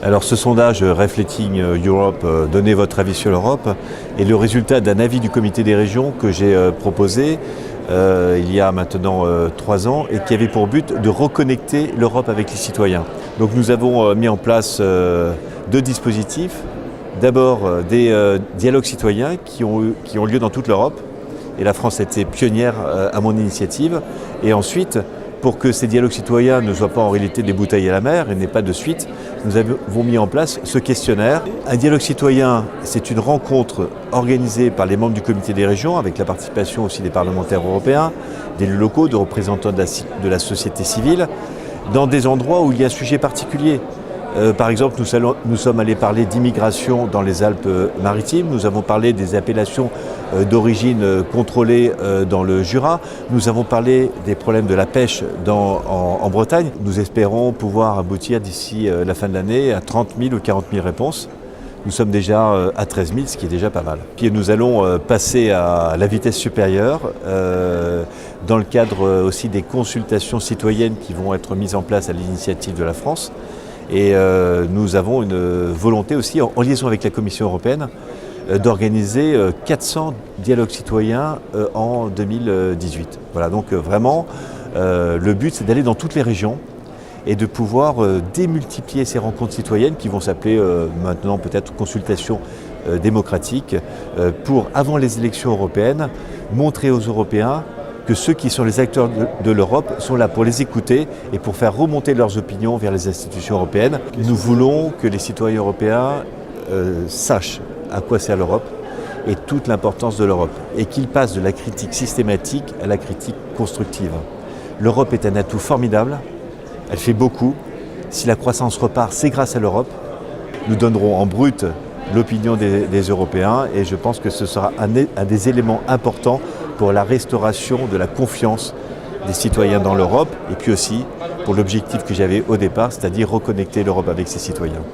Alors ce sondage Reflecting Europe, donnez votre avis sur l'Europe, est le résultat d'un avis du comité des régions que j'ai proposé il y a maintenant 3 ans et qui avait pour but de reconnecter l'Europe avec les citoyens. Donc nous avons mis en place 2 dispositifs. D'abord des dialogues citoyens qui ont lieu dans toute l'Europe et la France a été pionnière à mon initiative. Et ensuite, pour que ces dialogues citoyens ne soient pas en réalité des bouteilles à la mer et n'aient pas de suite, nous avons mis en place ce questionnaire. Un dialogue citoyen, c'est une rencontre organisée par les membres du comité des régions, avec la participation aussi des parlementaires européens, d'élus locaux, de représentants de la société civile, dans des endroits où il y a un sujet particulier. Par exemple, nous sommes allés parler d'immigration dans les Alpes-Maritimes, nous avons parlé des appellations d'origine contrôlée dans le Jura, nous avons parlé des problèmes de la pêche en Bretagne. Nous espérons pouvoir aboutir d'ici la fin de l'année à 30 000 ou 40 000 réponses. Nous sommes déjà à 13 000, ce qui est déjà pas mal. Puis nous allons passer à la vitesse supérieure dans le cadre aussi des consultations citoyennes qui vont être mises en place à l'initiative de la France. Et nous avons une volonté aussi, en liaison avec la Commission européenne, d'organiser 400 dialogues citoyens en 2018. Voilà, donc vraiment, le but c'est d'aller dans toutes les régions et de pouvoir démultiplier ces rencontres citoyennes qui vont s'appeler maintenant peut-être consultations démocratiques pour, avant les élections européennes, montrer aux Européens que ceux qui sont les acteurs de l'Europe sont là pour les écouter et pour faire remonter leurs opinions vers les institutions européennes. Nous voulons que les citoyens européens sachent à quoi sert l'Europe et toute l'importance de l'Europe et qu'ils passent de la critique systématique à la critique constructive. L'Europe est un atout formidable, elle fait beaucoup. Si la croissance repart, c'est grâce à l'Europe. Nous donnerons en brut l'opinion des Européens et je pense que ce sera un des éléments importants pour la restauration de la confiance des citoyens dans l'Europe et puis aussi pour l'objectif que j'avais au départ, c'est-à-dire reconnecter l'Europe avec ses citoyens.